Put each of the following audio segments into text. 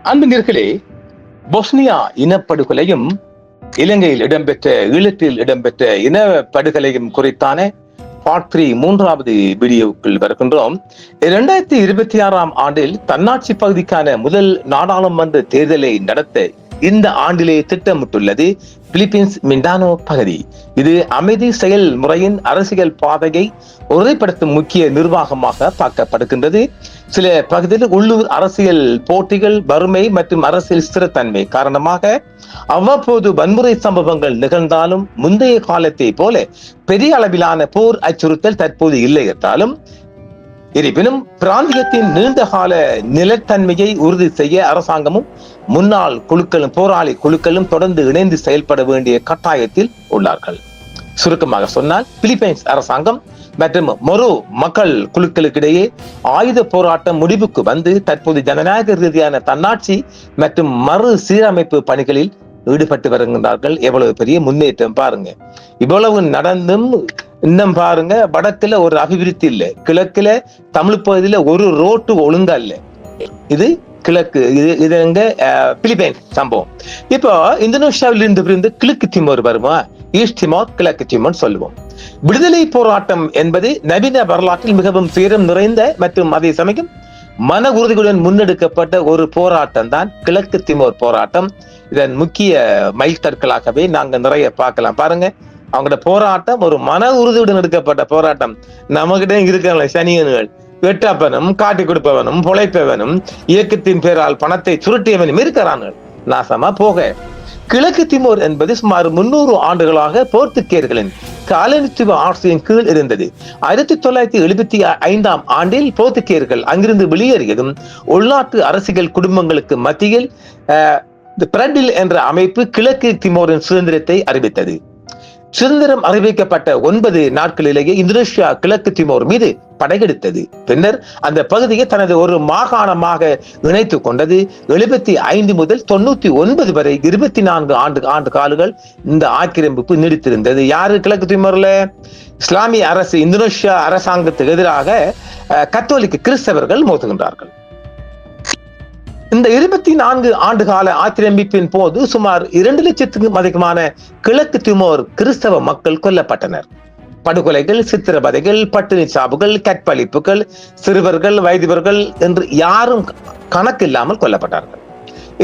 அன்பினர்களே, பொஸ்னியா இனப்படுகொலையும் இலங்கையில் இடம்பெற்ற ஈழத்தில் இடம்பெற்ற இனப்படுகொலையும் குறித்தான பார்ட் 3 மூன்றாவது வீடியோவுக்குள் வருகின்றோம். 2026ஆம் ஆண்டில் தன்னாட்சி பகுதிக்கான முதல் நாடாளுமன்ற தேர்தலை நடத்த இந்த ஆண்டிலே திட்டமிட்டுள்ளது பிலிப்பீன்ஸ் மிண்டானோ பகுதி. இது அமைதி செயல்முறையின் அரசியல் பாதையை உறுதிப்படுத்தும் முக்கிய நிர்வாகமாக பார்க்கப்படுகின்றது. சில பகுதியில் உள்ளூர் அரசியல் போட்டிகள், வறுமை மற்றும் அரசியல் ஸ்திரத்தன்மை காரணமாக அவ்வப்போது வன்முறை சம்பவங்கள் நிகழ்ந்தாலும் முந்தைய காலத்தை போல பெரிய அளவிலான போர் அச்சுறுத்தல் தற்போது இல்லை என்றாலும், இருப்பினும் பிராந்தியத்தின் நீண்ட கால நிலத்தன்மையை உறுதி செய்ய அரசாங்கமும் முன்னாள் குழுக்களும் போராளி குழுக்களும் தொடர்ந்து இணைந்து செயல்பட வேண்டிய கட்டாயத்தில் உள்ளார்கள். சுருக்கமாக சொன்னால், பிலிப்பைன்ஸ் அரசாங்கம் மற்றும் மொரோ மக்கள் குழுக்களுக்கிடையே ஆயுத போராட்டம் முடிவுக்கு வந்து தற்போது ஜனநாயக ரீதியான தன்னாட்சி மற்றும் மறு சீரமைப்பு பணிகளில் ஈடுபட்டு வருகின்றார்கள். எவ்வளவு பெரிய முன்னேற்றம் பாருங்க! இவ்வளவு நடந்தும் இன்னும் பாருங்க, வடக்குல ஒரு அபிவிருத்தி இல்லை, கிழக்குல தமிழ் பகுதியில ஒரு ரோட்டு ஒழுங்கா இல்லை. இது கிழக்கு, இது எங்க பிலிப்பைன்ஸ் சம்பவம். இப்போ இந்தோனேஷியாவில் இருந்து கிழக்கு திமோர் வருமா, ஈஸ்ட் திமோர், கிழக்கு திமோர் சொல்லுவோம். விடுதலை போராட்டம் என்பது நவீன வரலாற்றில் மிகவும் துயரம் நிறைந்த மற்றும் அதே சமயம் மன உறுதியுடன் முன்னெடுக்கப்பட்ட ஒரு போராட்டம் தான் கிழக்கு திமோர் போராட்டம். இதன் முக்கிய மைல்கற்களாகவே நாங்க நிறைய பார்க்கலாம். பாருங்க, அவங்களோட போராட்டம் ஒரு மன உறுதியுடன் எடுக்கப்பட்ட போராட்டம். நம்மகிட்ட இருக்கிற சனியன்கள், வெட்டாப்பனும் காட்டி கொடுப்பவனும் பொழைப்பவனும் இயக்கத்தின் பேரால் பணத்தை சுருட்டியவனும் இருக்கிறார்கள். நாசமா போக. கிழக்கு திமோர் என்பது சுமார் 300 ஆண்டுகளாக போர்த்துகேயர்களின் காலனித்துவ ஆட்சியின் கீழ் இருந்தது. 1975ஆம் ஆண்டில் போர்த்துகேயர்கள் அங்கிருந்து வெளியேறியதும் உள்நாட்டு அரசியல் குடும்பங்களுக்கு மத்தியில் பிரடில் என்ற அமைப்பு கிழக்கு திமோரின் சுதந்திரத்தை அறிவித்தது. சுதந்திரம் அறிவிக்கப்பட்ட 9 நாட்களிலேயே இந்தோனேஷியா கிழக்கு திமோர் மீது படையெடுத்தது. பின்னர் அந்த பகுதியை தனது ஒரு மாகாணமாக இணைத்துக் கொண்டது. 75 முதல் 99 வரை 24 ஆண்டு காலங்கள் இந்த ஆக்கிரமிப்பு நீடித்திருந்தது. யாரு கிழக்கு திமோர்ல? இஸ்லாமிய அரசு இந்தோனேஷியா அரசாங்கத்துக்கு எதிராக கத்தோலிக்க கிறிஸ்தவர்கள் மோதுகின்றார்கள். இந்த 24 ஆண்டு கால ஆக்கிரமிப்பின் போது சுமார் 2 லட்சத்துக்கும் அதிகமான கிழக்கு திமோர் கிறிஸ்தவ மக்கள் கொல்லப்பட்டனர். படுகொலைகள், சித்திரவதைகள், பட்டினி சாவுகள், கற்பழிப்புகள், சிறுவர்கள், வயதிவர்கள் என்று யாரும் கணக்கில்லாமல் கொல்லப்பட்டார்கள்.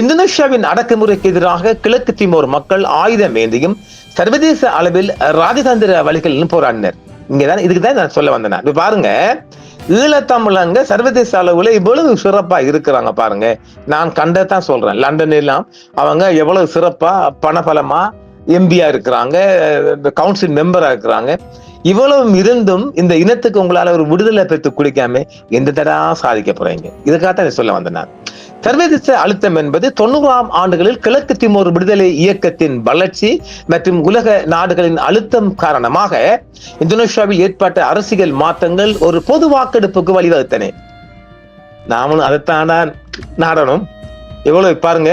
இந்தோனேஷியாவின் அடக்குமுறைக்கு எதிராக கிழக்கு திமோர் மக்கள் ஆயுதம் ஏந்தியும் சர்வதேச அளவில் ராஜதந்திர வழிகளிலும் போராடினர். இங்கதான் இதுக்குதான் நான் சொல்ல வந்தேன். பாருங்க, ஈழத்தமிழங்க சர்வதேச அளவுல இவ்வளவு சிறப்பா இருக்கிறாங்க பாருங்க. நான் கண்டதான் சொல்றேன். லண்டன் எல்லாம் அவங்க எவ்வளவு சிறப்பா பணபலமா எம்பியா இருக்கிறாங்க, கவுன்சில் மெம்பரா இருக்கிறாங்க. இவ்வளவு இருந்தும் இந்த இனத்துக்கு உங்களால ஒரு விடுதலை பெற்று குடிக்காம எந்த தடா சாதிக்க போறீங்க? இதுக்காகத்தான் சொல்ல வந்தேன் நான். சர்வதேச அழுத்தம் என்பது 90ஆம் ஆண்டுகளில் கிழக்கு திமோர் விடுதலை இயக்கத்தின் வளர்ச்சி மற்றும் உலக நாடுகளின் அழுத்தம் காரணமாக இந்தோனேஷியாவில் ஏற்பட்ட அரசியல் மாற்றங்கள் ஒரு பொது வாக்கெடுப்புக்கு வழிவகுத்தன. நாமளும் அதைத்தான் நாடணும். எவ்வளவு பாருங்க,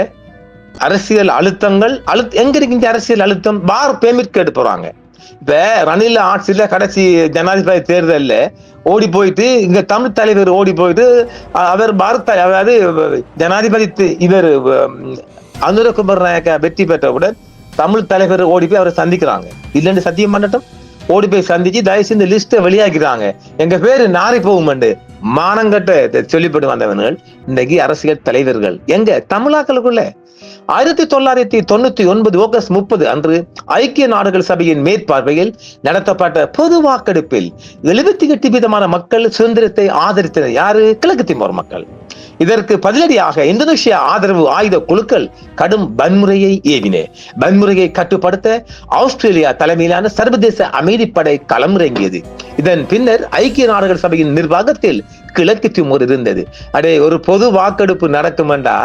அரசியல் அழுத்தங்கள். எங்க இருக்கு அரசியல் அழுத்தம்? பார் பெர்மிட் கேட்டு போறாங்க. இப்ப ரணில் ஆட்சியில கடைசி ஜனாதிபதி தேர்தல்ல ஓடி போயிட்டு இங்க தமிழ் தலைவர் ஓடி போயிட்டு அவர் பாரத், அதாவது ஜனாதிபதி இவர் அனுரகுமார் நாயக்கா வெற்றி பெற்றவுடன் தமிழ் தலைவர் ஓடி போய் அவரை சந்திக்கிறாங்க. இல்லன்னு சத்தியம் பண்ணட்டும், ஓடி போய் சந்திச்சு தயவுசெய்து இந்த லிஸ்ட வெளியாகிறாங்க. எங்க பேரு நாரி போகும் மானங்கட்ட சொல்லிப்பட்டு வந்தவர்கள் இன்னைக்கு அரசியல் தலைவர்கள் எங்க தமிழாக்களுக்குள்ள. 1999 ஆகஸ்ட் 30 அன்று ஐக்கிய நாடுகள் சபையின் மேற்பார்வையில் நடத்தப்பட்ட பொது வாக்கெடுப்பில் 78% மக்கள் சுதந்திரத்தை ஆதரித்தனர். யாரு? கிழக்கு திமோர் மக்கள். இதற்கு பதிலடியாக இந்தோனேஷியா ஆதரவு ஆயுத குழுக்கள் கடும் வன்முறையை ஏவின. வன்முறையை கட்டுப்படுத்த ஆஸ்திரேலியா தலைமையிலான சர்வதேச அமைதிப்படை களமிறங்கியது. இதன் பின்னர் ஐக்கிய நாடுகள் சபையின் நிர்வாகத்தில் கிழக்கு திமோர் இருந்தது. ஒரு பொது வாக்கெடுப்பு நடக்குமெண்டா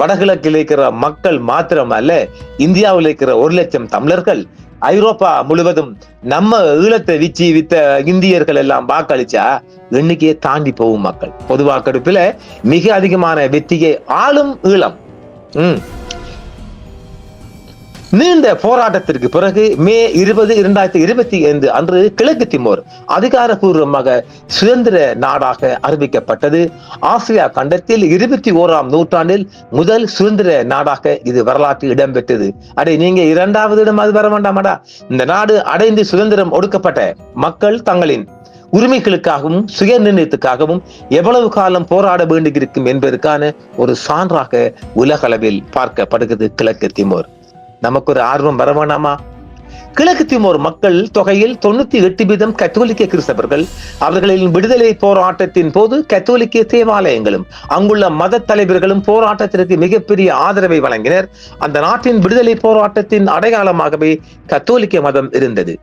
வடகிழக்கில் இருக்கிற மக்கள் மாத்திரம் அல்ல, இந்தியாவில் இருக்கிற 1 லட்சம் தமிழர்கள், ஐரோப்பா முழுவதும் நம்ம ஈழத்தை வித்த இந்தியர்கள் எல்லாம் வாக்களிச்சா எண்ணிக்கையை தாண்டி போகும் மக்கள். பொது வாக்கெடுப்புல மிக அதிகமான வெற்றியை ஆளும் ஈழம். நீண்ட போராட்டத்திற்கு பிறகு மே 20, 2025 அன்று கிழக்கு திமோர் அதிகாரப்பூர்வமாக சுதந்திர நாடாக அறிவிக்கப்பட்டது. ஆசியா கண்டத்தில் 21ஆம் நூற்றாண்டில் முதல் சுதந்திர நாடாக இது வரலாற்றில் இடம்பெற்றது. அடே, நீங்க 2வது இடம் அது வர வேண்டாமடா. இந்த நாடு அடைந்து சுதந்திரம் ஒடுக்கப்பட்ட மக்கள் தங்களின் உரிமைகளுக்காகவும் சுய நிர்ணயத்துக்காகவும் எவ்வளவு காலம் போராட வேண்டியிருக்கும் என்பதற்கான ஒரு சான்றாக உலக அளவில் பார்க்கப்படுகிறது கிழக்கு திமோர். நமக்கு ஒரு ஆர்வம் வர வேண்டாமா? கிழக்கு திமோர் மக்கள் தொகையில் 98% கத்தோலிக்க கிறிஸ்தவர்கள். அவர்களின் விடுதலை போராட்டத்தின் போது கத்தோலிக்க தேவாலயங்களும் அங்குள்ள மத தலைவர்களும் போராட்டத்திற்கு மிகப்பெரிய ஆதரவை வழங்கினர். அந்த நாட்டின் விடுதலை போராட்டத்தின் அடையாளமாகவே கத்தோலிக்க மதம் இருந்தது.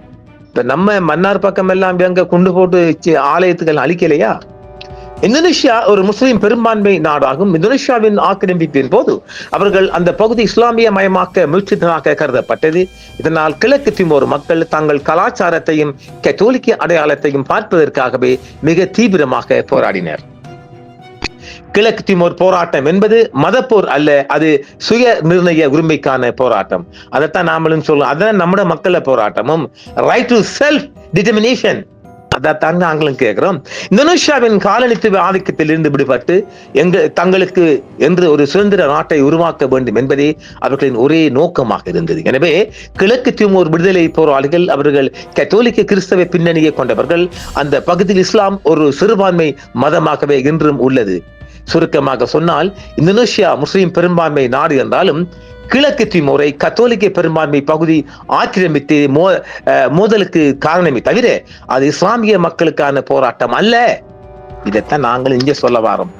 இப்ப நம்ம மன்னார் பக்கம் எல்லாம் எங்க குண்டு போட்டு ஆலயத்துக்கள் அழிக்கலையா? இந்தோனேஷியா ஒரு முஸ்லிம் பெரும்பான்மை நாடாகும். இந்தோனேஷியாவின் ஆக்கிரமிப்பின் போது அவர்கள் அந்த பகுதி இஸ்லாமிய மயமாக்க முயற்சித்ததாக கருதப்பட்டது. இதனால் கிழக்கு திமோர் மக்கள் தங்கள் கலாச்சாரத்தையும் கத்தோலிக்க அடையாளத்தையும் பார்ப்பதற்காகவே மிக தீவிரமாக போராடினர். கிழக்கு திமோர் போராட்டம் என்பது மதப்போர் அல்ல, அது சுய நிர்ணய உரிமைக்கான போராட்டம். அதைத்தான் நாமளும் சொல்லுவோம். அதான் நம்முடைய மக்கள போராட்டமும் ரைட் டு செல்ஃப் டிட்டர்மினேஷன். அதைத்தான் நாங்களும் கேட்கிறோம். இந்தோனேஷியாவின் காலனித்துவ ஆதிக்கத்தில் இருந்து விடுபட்டு தங்களுக்கு என்று ஒரு சுதந்திர நாட்டை உருவாக்க வேண்டும் என்பதே அவர்களின் ஒரே நோக்கமாக இருந்தது. எனவே கிழக்கு திமோர் விடுதலை போராளிகள் அவர்கள் கத்தோலிக்க கிறிஸ்தவ பின்னணியை கொண்டவர்கள். அந்த பகுதியில் இஸ்லாம் ஒரு சிறுபான்மை மதமாகவே இன்றும் உள்ளது. சுருக்கமாக சொன்னால் இந்தோனேஷியா முஸ்லிம் பெரும்பான்மை நாடு என்றாலும் கிழக்கு திமோரை கத்தோலிக்க பெரும்பான்மை பகுதி ஆக்கிரமித்து மோதலுக்கு காரணமே தவிர அது இஸ்லாமிய மக்களுக்கான போராட்டம் அல்ல. இதைத்தான் நாங்கள் இங்கே சொல்ல வாரோம்.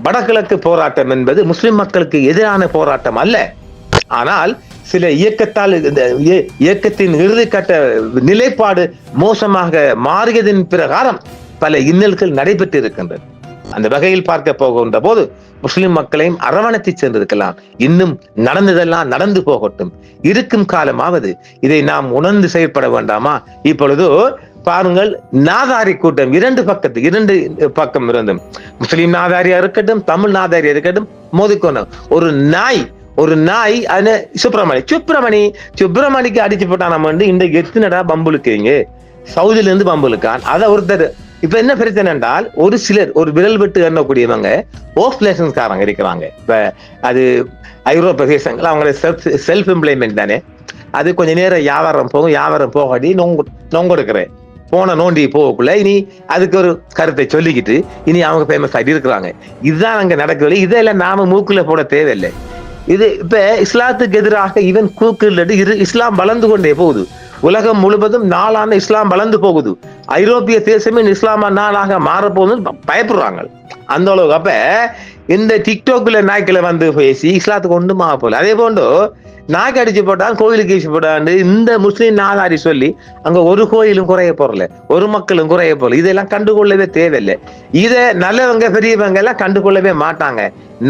வடகிழக்கு போராட்டம் என்பது முஸ்லிம் மக்களுக்கு எதிரான போராட்டம் அல்ல. ஆனால் சில இயக்கத்தின் இறுதிக்கட்ட நிலைப்பாடு மோசமாக மாறியதன் பிரகாரம் பல இன்னல்கள் நடைபெற்று இருக்கின்றது. அந்த வகையில் பார்க்க போகின்ற போது முஸ்லிம் மக்களையும் அரவணைத்து சென்றிருக்கலாம். இன்னும் நடந்ததெல்லாம் நடந்து போகட்டும். இருக்கும் காலமாவது இதை நாம் உணர்ந்து செயல்பட வேண்டாமா? இப்பொழுது பாருங்கள், நாதாரி கூட்டம் இரண்டு பக்கம் இருந்தும் முஸ்லிம் நாதாரியா இருக்கட்டும், தமிழ் நாதாரியா இருக்கட்டும், மோதிக்கொண்டு ஒரு நாய் சுப்பிரமணிக்கு அடிச்சு போட்டா நம்ம இன்றைக்கு எத்தனடா பம்புலுக்குங்க சவுதியில இருந்து பம்புலுக்கான். அதை ஒருத்தர் இப்ப என்ன பிரச்சனை என்றால், ஒரு சிலர் ஒரு விரல் விட்டு எண்ணக்கூடியவங்க ஓஃப்லேஷன்ஸ்காரங்க இருக்கிறாங்க. இப்ப அது ஐரோப்பிய தேசங்கள் அவங்கள செல்ஃப் எம்ப்ளாய்மெண்ட் தானே. அது கொஞ்ச நேரம் வியாபாரம் போகாடி நொங்கொடுக்கிறேன் போன நோண்டி போகக்குள்ள இனி அதுக்கு ஒரு கருத்தை சொல்லிக்கிட்டு இனி அவங்க ஃபேமஸ் ஆகிட்டு இருக்கிறாங்க. இதுதான் அங்க நடக்கவில்லை. இதெல்லாம் நாம மூக்குல போட தேவையில்லை. இது இப்ப இஸ்லாத்துக்கு எதிராக ஈவன் கூக்குல இஸ்லாம் வளர்ந்து கொண்டே போகுது. உலகம் முழுவதும் நாளான இஸ்லாம் வளர்ந்து போகுது. ஐரோப்பிய தேசமே இஸ்லாமா நாளாக மாறப்போகுதுன்னு பயப்படுறாங்க அந்த அளவுக்கு. அப்ப இந்த டிக்டாக்ல நாய்க்களை வந்து பேசி இஸ்லாத்துக்கு ஒன்றுமா போல. அதே போன்று நாய்க்கு அடிச்சு போட்டான், கோயிலுக்கு அடிச்சு போட்டான்னு இந்த முஸ்லீம் நாதாரி சொல்லி அங்க ஒரு கோயிலும் குறைய போறல, ஒரு மக்களும் குறைய போறல. இதெல்லாம் கண்டுகொள்ளவே தேவையில்லை. இதை நல்லவங்க பெரியவங்க எல்லாம் கண்டுகொள்ளவே மாட்டாங்க.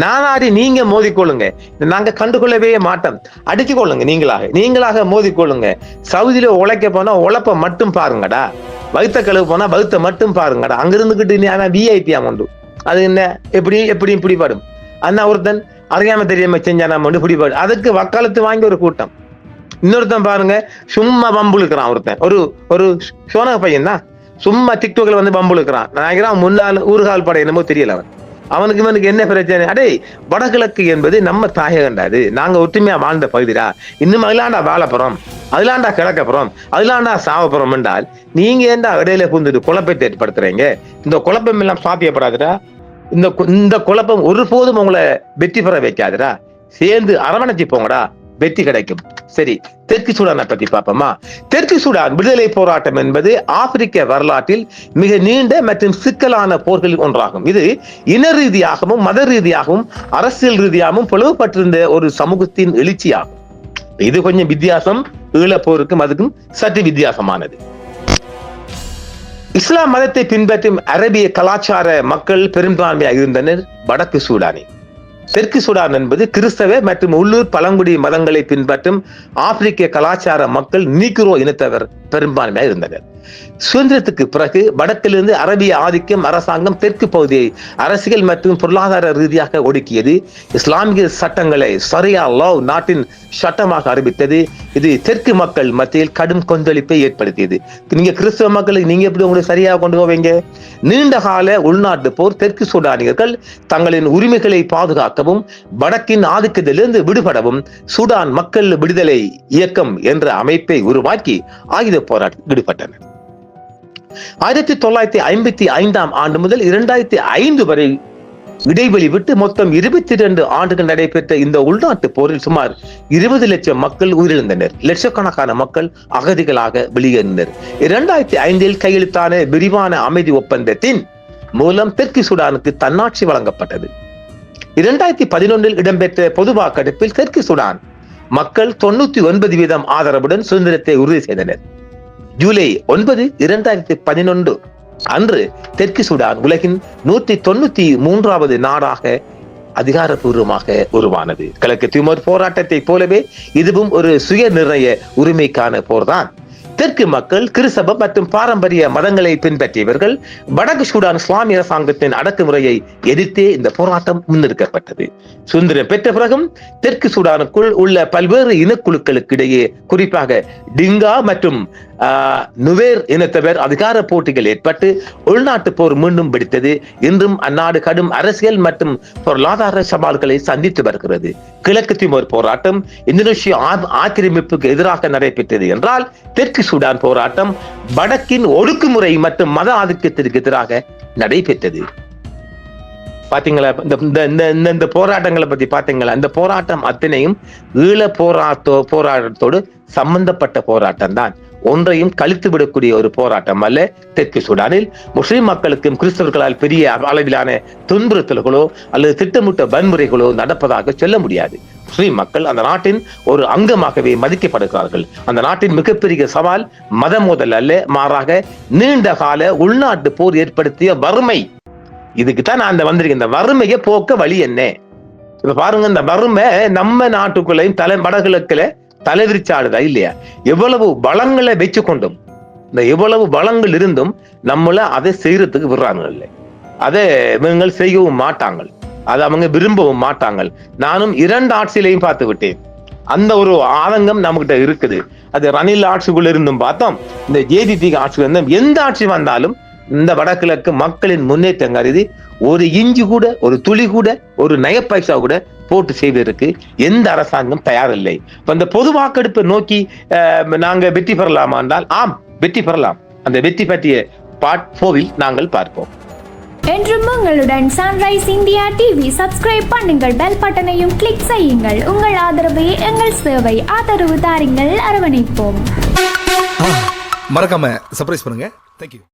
நாதாரி நீங்க மோதிக்கொள்ளுங்க, நாங்க கண்டுகொள்ளவே மாட்டோம். அடிச்சு கொள்ளுங்க, நீங்களாக மோதிக்கொள்ளுங்க. சவுதியில உழைக்க போனா உழைப்ப மட்டும் பாருங்கடா, வகுத்த கழுவு போனா வகுத்த மட்டும் பாருங்கடா. அங்க இருந்துகிட்டு விஐபி அமௌண்ட் அது என்ன எப்படி பிடிபாடும். அண்ணா ஒருத்தன் அறியாம தெரியாம செஞ்சானா பிடிபாடு. அதுக்கு வக்காலத்து வாங்கி ஒரு கூட்டம். இன்னொருத்தன் பாருங்க, சும்மா பம்புழுக்கிறான். ஒருத்தன் ஒரு சோனக பையன் தான் சும்மா டிக்டாக்ல வந்து பம்புழுக்கிறான். நினைக்கிறான் முன்னாள் ஊர்கால் படை என்னமோ தெரியல. அவனுக்கு என்ன பிரச்சனை? அடே, வடகிழக்கு என்பது நம்ம தாயகண்டாது. நாங்க ஒற்றுமையா வாழ்ந்த பகுதிடா. இன்னும் அதிலாண்டா வாழப்புறம், அதிலாண்டா கிழக்கப்புறம், அதிலாண்டா சாவப்புறம் என்றால் நீங்க ஏண்டா இடையில புந்துட்டு குழப்பத்தை ஏற்படுத்துறீங்க? இந்த குழப்பம் எல்லாம் சாத்தியப்படாதுடா. இந்த குழப்பம் ஒருபோதும் உங்களை வெற்றி பெற வைக்காதுடா. சேர்ந்து அரவணைச்சு போங்கடா, வெற்றி கிடைக்கும். சரி, தெற்கு சூடானை பத்தி பார்ப்போமா? தெற்கு சூடான் விடுதலை போராட்டம் என்பது ஆப்பிரிக்க வரலாற்றில் மிக நீண்ட மற்றும் சிக்கலான போர்களில் ஒன்றாகும். இது இன ரீதியாகவும் மத ரீதியாகவும் அரசியல் ரீதியாகவும் பிளவுபட்டிருந்த ஒரு சமூகத்தின் எழுச்சியாகும். இது கொஞ்சம் வித்தியாசம். ஈழப்போருக்கும் அதுக்கும் சற்று வித்தியாசமானது. இஸ்லாம் மதத்தை பின்பற்றும் அரபிய கலாச்சார மக்கள் பெரும்பான்மையாக இருந்தனர் வடக்கு சூடானில். தெற்கு சூடான் என்பது கிறிஸ்தவ மற்றும் உள்ளூர் பழங்குடி மதங்களை பின்பற்றும் ஆப்பிரிக்க கலாச்சார மக்கள் நீக்ரோ இனத்தவர் பெரும்பான்மையாக இருந்தனர். சுதந்திரத்துக்கு பிறகு வடக்கிலிருந்து அரபிய ஆதிக்கம் அரசாங்கம் தெற்கு பகுதியை அரசியல் மற்றும் பொருளாதார ரீதியாக ஒடுக்கியது. இஸ்லாமிய சட்டங்களை சரியா லா நாட்டின் சட்டமாக அறிவித்தது. இது தெற்கு மக்கள் மத்தியில் கடும் கொந்தளிப்பை ஏற்படுத்தியது. நீங்க கிறிஸ்தவ மக்களை நீங்க எப்படி உங்களுக்கு சரியாக கொண்டு போவீங்க? நீண்ட கால உள்நாட்டு போர் தெற்கு சூடானியர்கள் தங்களின் உரிமைகளை பாதுகாக்கவும் வடக்கின் ஆதிக்கத்திலிருந்து விடுபடவும் சூடான் மக்கள் விடுதலை இயக்கம் என்ற அமைப்பை உருவாக்கி ஆயுத போராட்டத்தில் ஈடுபட்டனர். 1955 ஆண்டு முதல் 2005 வரை இடைவெளி விட்டு மொத்தம் 22 ஆண்டுகள் நடைபெற்ற இந்த உள்நாட்டு போரில் சுமார் 20 லட்சம் மக்கள் உயிரிழந்தனர். லட்சக்கணக்கான மக்கள் அகதிகளாக வெளியேறினர். 2005 கையெழுத்தான விரிவான அமைதி ஒப்பந்தத்தின் மூலம் தெற்கு சூடானுக்கு தன்னாட்சி வழங்கப்பட்டது. 2011 இடம்பெற்ற பொது வாக்கெடுப்பில் தெற்கு சூடான் மக்கள் 99% ஆதரவுடன் சுதந்திரத்தை உறுதி செய்தனர். ஜூலை 9, 2011 அன்று தெற்கு சூடான் உலகின் 193வது நாடாக அதிகாரப்பூர்வமாக உருவானது. கிழக்கு திமோர் போராட்டத்தை போலவே இதுவும் ஒரு சுய நிர்ணய உரிமைக்கான போர்தான். தெற்கு மக்கள் கிறிஸ்தவ மற்றும் பாரம்பரிய மதங்களை பின்பற்றியவர்கள். வடக்கு சூடான் இஸ்லாமிய அரசாங்கத்தின் அடக்குமுறையை எதிர்த்தே இந்த போராட்டம் முன்னெடுக்கப்பட்டது. சுதந்திரம் பெற்ற பிறகும் தெற்கு சூடானுக்குள் உள்ள பல்வேறு இனக்குழுக்களுக்கு இடையே குறிப்பாக டிங்கா மற்றும் நுவேர் இனத்தவர் அதிகார போட்டிகள் ஏற்பட்டு உள்நாட்டு போர் மீண்டும் வெடித்தது. இன்றும் அந்நாடு கடும் அரசியல் மற்றும் பொருளாதார சவால்களை சந்தித்து வருகிறது. கிழக்கு திமோர் போராட்டம் இந்தோனேஷிய ஆக்கிரமிப்புக்கு எதிராக நடைபெற்றது என்றால் தெற்கு சூடான் போராட்டம் வடக்கின் ஒடுக்குமுறை மற்றும் மத ஆதிக்கத்திற்கு எதிராக நடைபெற்றது. பாத்தீங்களா? இந்த போராட்டங்களை பத்தி பாத்தீங்களா? இந்த போராட்டம் அத்தனையும் ஈழ போராட்டத்தோடு சம்பந்தப்பட்ட போராட்டம் தான். ஒன்றையும் கழித்து விடக்கூடிய ஒரு போராட்டம் அல்ல. தெற்கு சூடானில் முஸ்லிம் மக்களுக்கும் கிறிஸ்தவர்களால் பெரிய அளவிலான துன்புறுத்தல்களோ அல்லது திட்டமிட்ட வன்முறைகளோ நடப்பதாக சொல்ல முடியாது. முஸ்லிம் மக்கள் அந்த நாட்டின் ஒரு அங்கமாகவே மதிக்கப்படுகிறார்கள். அந்த நாட்டின் மிகப்பெரிய சவால் மத மோதல் அல்ல, மாறாக நீண்ட கால உள்நாட்டு போர் ஏற்படுத்திய வறுமை. இதுக்குத்தான் நான் வந்திருக்கேன். இந்த வறுமையை போக்க வழி என்ன? இப்ப பாருங்க, இந்த வறுமை நம்ம நாட்டுக்குள்ளையும் வடகிழக்குல தலைவிரிச்சாடுதா இல்லையா? எவ்வளவு வளங்களை வச்சு கொண்டும், இந்த எவ்வளவு வளங்கள் இருந்தும் நம்மள அதை செய்யறதுக்கு விடுறாங்க இல்லை. அதை இவங்க செய்யவும் மாட்டாங்க, அதை அவங்க விரும்பவும் மாட்டாங்க. நானும் 2 ஆட்சியிலையும் பார்த்து விட்டேன். அந்த ஒரு ஆதங்கம் நம்மகிட்ட இருக்குது. அது ரணில் ஆட்சிக்குள்ள இருந்தும் பார்த்தோம், இந்த ஜேடிபி ஆட்சிக்குள்ள இருந்தும். எந்த ஆட்சி வந்தாலும் இந்த வடகிழக்கு மக்களின் முன்னேற்றம் கருதி ஒரு இஞ்சி கூட, ஒரு துளி கூட, ஒரு நய பைசா கூட போட்டு செய்வதற்கு எந்த அரசாங்கம் தயாரில்லை. இப்ப இந்த பொது வாக்கெடுப்பை நோக்கி நாங்க வெற்றி பெறலாமா என்றால் ஆம், வெற்றி பெறலாம். அந்த வெற்றி பற்றிய பார்ட் 4 நாங்கள் பார்ப்போம். என்றும் உங்களுடன் சன்ரைஸ் இந்தியா டிவி சப்ஸ்கிரைப் பண்ணுங்கள், பெல் பட்டனையும் கிளிக் செய்யுங்கள். உங்கள் ஆதரவே எங்கள் சேவை. ஆதரவு தாருங்கள், அரவணைப்போம். மறக்காம சர்ப்ரைஸ் பண்ணுங்க. தேங்க்யூ.